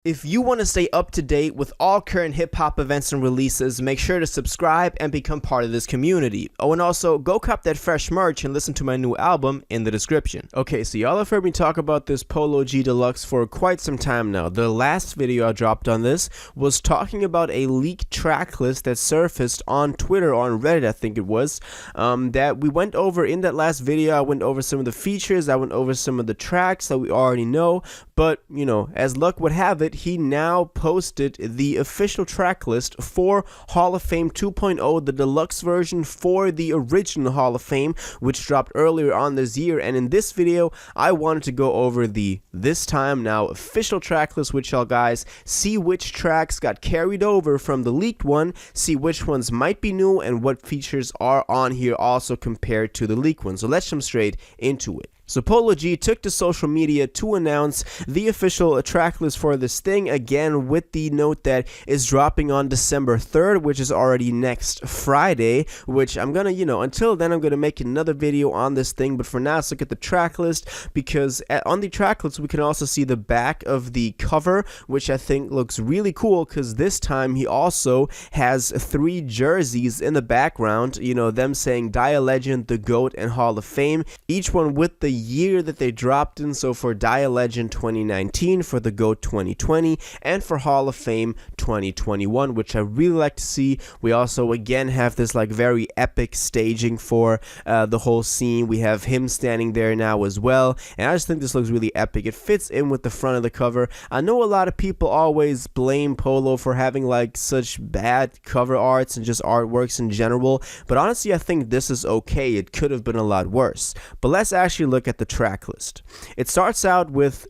If you want to stay up to date with all current hip-hop events and releases, make sure to subscribe and become part of this community. Oh, and also, go cop that fresh merch and listen to my new album in the description. Okay, so y'all have heard me talk about this Polo G Deluxe for quite some time now. The last video I dropped on this was talking about a leaked track list that surfaced on Twitter, on Reddit I think it was, that we went over in that last video. I went over some of the features, I went over some of the tracks that we already know, but, you know, as luck would have it, he now posted the official track list for Hall of Fame 2.0, the deluxe version for the original Hall of Fame, which dropped earlier on this year. And in this video, I wanted to go over the this time now official track list with y'all guys, see which tracks got carried over from the leaked one, see which ones might be new, and what features are on here also compared to the leaked one. So let's jump straight into it. So Polo G took to social media to announce the official track list for this thing, again with the note that is dropping on December 3rd, which is already next Friday, which I'm gonna, until then I'm gonna make another video on this thing. But for now, let's look at the track list, because on the track list we can also see the back of the cover, which I think looks really cool, because this time he also has 3 jerseys in the background, them saying Die a Legend, The GOAT, and Hall of Fame, each one with the year that they dropped in. So for Die a Legend 2019, for the GOAT 2020, and for Hall of Fame 2021, which I really like to see. We also again have this like very epic staging for the whole scene. We have him standing there now as well, and I just think this looks really epic. It fits in with the front of the cover. I know a lot of people always blame Polo for having like such bad cover arts and just artworks in general, but honestly I think this is okay. It could have been a lot worse. But let's actually look at the track list. It starts out with,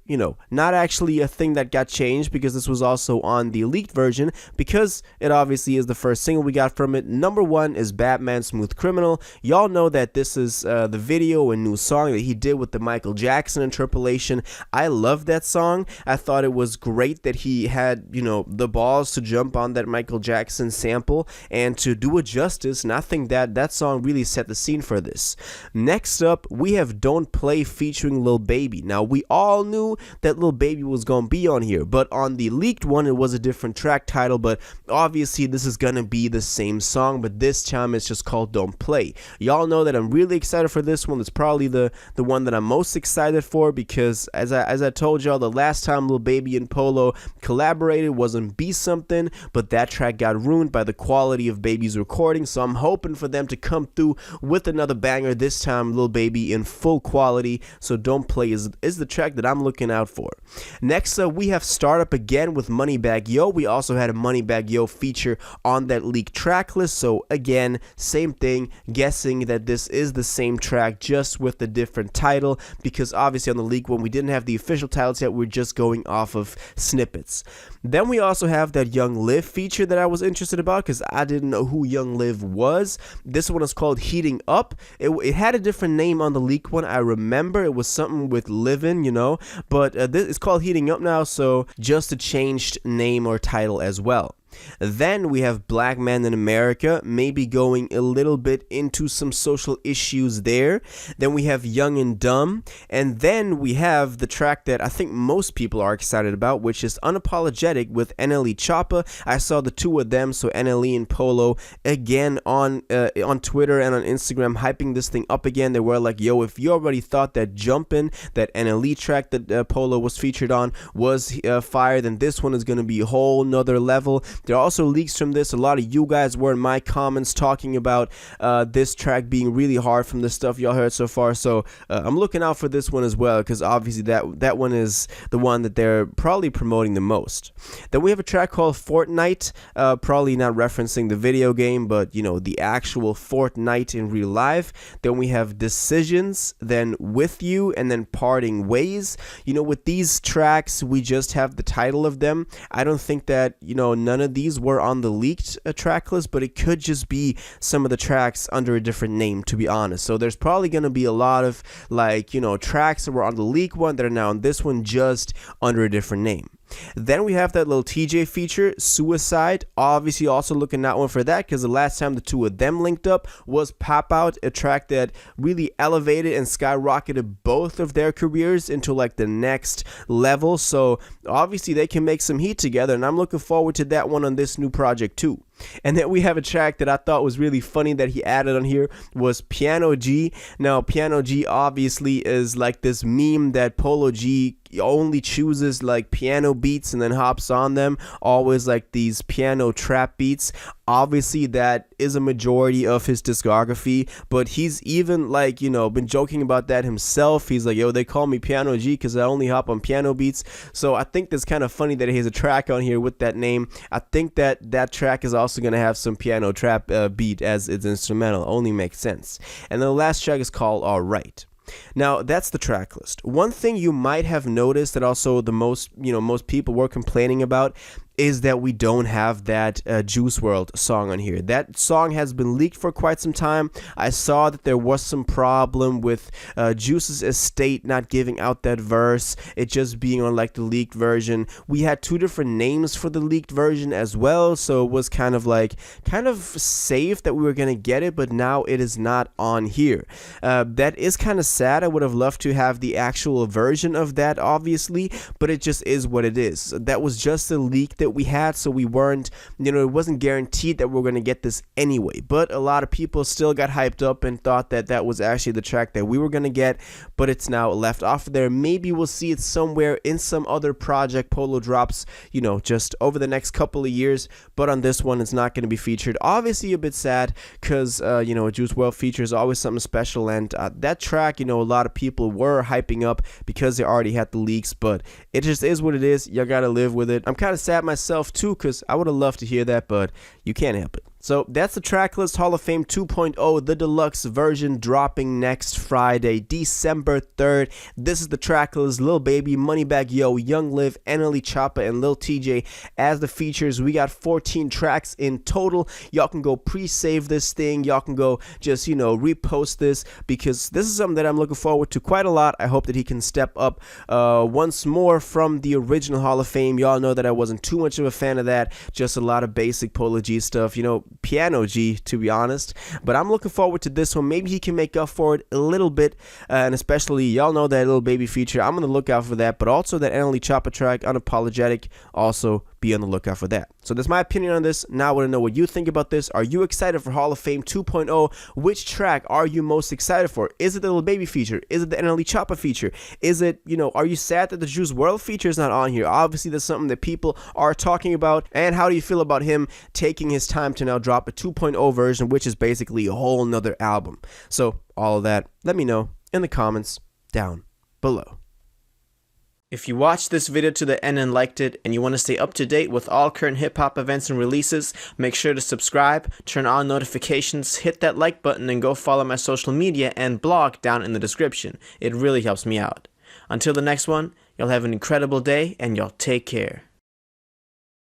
not actually a thing that got changed, because this was also on the leaked version, because it obviously is the first single we got from it. Number 1 is Batman Smooth Criminal. Y'all know that this is the video and new song that he did with the Michael Jackson interpolation. I love that song. I thought it was great that he had, the balls to jump on that Michael Jackson sample and to do it justice, and I think that that song really set the scene for this. Next up, we have Don't Play featuring Lil Baby. Now, we all knew that Lil Baby was gonna be on here, but on the leaked one it was a different track title, but obviously this is gonna be the same song, but this time it's just called Don't Play. Y'all know that I'm really excited for this one. It's probably the one that I'm most excited for, because as I told y'all, the last time Lil Baby and Polo collaborated was on Be Something, but that track got ruined by the quality of Baby's recording, so I'm hoping for them to come through with another banger, this time Lil Baby in full quality. So Don't Play is the track that I'm looking out for. Next up, we have Startup again with Moneybagg Yo. We also had a Moneybagg Yo feature on that leaked track list, so again, same thing, guessing that this is the same track just with a different title, because obviously on the leaked one we didn't have the official titles yet, we're just going off of snippets. Then we also have that Young Liv feature that I was interested about, because I didn't know who Young Liv was. This one is called Heating Up. It had a different name on the leaked one, I remember. It was something with living, but this is called Heating Up now, so just a changed name or title as well. Then we have Black Man in America, maybe going a little bit into some social issues there. Then we have Young and Dumb, and then we have the track that I think most people are excited about, which is Unapologetic with NLE Choppa. I saw the two of them, so NLE and Polo, again on Twitter and on Instagram, hyping this thing up again. They were like, yo, if you already thought that Jumpin', that NLE track that Polo was featured on, was fire, then this one is going to be a whole nother level. There are also leaks from this. A lot of you guys were in my comments talking about this track being really hard from the stuff y'all heard so far, so I'm looking out for this one as well, because obviously that one is the one that they're probably promoting the most. Then we have a track called Fortnight, probably not referencing the video game, but the actual Fortnite in real life. Then we have Decisions, then With You, and then Parting Ways. With these tracks we just have the title of them. I don't think that none of of these were on the leaked track list, but it could just be some of the tracks under a different name, to be honest. So there's probably going to be a lot of, like, you know, tracks that were on the leaked one that are now on this one just under a different name. Then we have that little TJ feature, Suicide. Obviously also looking at one for that, because the last time the two of them linked up was Pop Out, a track that really elevated and skyrocketed both of their careers into like the next level. So obviously they can make some heat together, and I'm looking forward to that one on this new project too. And then we have a track that I thought was really funny that he added on here was Piano G. Now, Piano G obviously is like this meme that Polo G only chooses like piano beats and then hops on them, always like these piano trap beats. Obviously that is a majority of his discography, but he's even like, you know, been joking about that himself. He's like, yo, they call me Piano G because I only hop on piano beats. So I think that's kind of funny that he has a track on here with that name. I think that that track is also going to have some piano trap beat as its instrumental. Only makes sense. And the last track is called Alright. Now, that's the track list. One thing you might have noticed that also the most people were complaining about is that we don't have that Juice WRLD song on here. That song has been leaked for quite some time. I saw that there was some problem with Juice's estate not giving out that verse, it just being on like the leaked version. We had two different names for the leaked version as well, so it was kind of safe that we were gonna get it, but now it is not on here. That is kind of sad. I would have loved to have the actual version of that, obviously, but it just is what it is. That was just a leak that we had, so we weren't, you know, it wasn't guaranteed that we were going to get this anyway. But a lot of people still got hyped up and thought that that was actually the track that we were going to get, but it's now left off of there. Maybe we'll see it somewhere in some other project Polo drops, you know, just over the next couple of years, but on this one it's not going to be featured. Obviously a bit sad because you know, a Juice WRLD feature is always something special, and that track, you know, a lot of people were hyping up because they already had the leaks, but it just is what it is. You gotta live with it. I'm kind of sad myself too, because I would have loved to hear that, but you can't help it. So that's the Tracklist Hall of Fame 2.0, the deluxe version, dropping next Friday, December 3rd. This is the Tracklist, Lil Baby, Moneybagg Yo, Young Liv, Untitled Chapter, and Lil TJ as the features. We got 14 tracks in total. Y'all can go pre-save this thing. Y'all can go just, you know, repost this, because this is something that I'm looking forward to quite a lot. I hope that he can step up once more from the original Hall of Fame. Y'all know that I wasn't too much of a fan of that. Just a lot of basic Polo G stuff, you know, Piano G, to be honest. But I'm looking forward to this one. Maybe he can make up for it a little bit, and especially y'all know that Lil Baby feature. I'm gonna look out for that, but also that Untitled Chapter track, Unapologetic, also be on the lookout for that. So that's my opinion on this. Now I want to know what you think about this. Are you excited for Hall of Fame 2.0? Which track are you most excited for? Is it the Lil Baby feature? Is it the Untitled Chapter feature? Is it, you know, are you sad that the Juice WRLD feature is not on here? Obviously that's something that people are talking about. And how do you feel about him taking his time to now drop a 2.0 version, which is basically a whole nother album? So all of that, let me know in the comments down below. If you watched this video to the end and liked it, and you want to stay up to date with all current hip-hop events and releases, make sure to subscribe, turn on notifications, hit that like button, and go follow my social media and blog down in the description. It really helps me out. Until the next one, y'all have an incredible day, and y'all take care.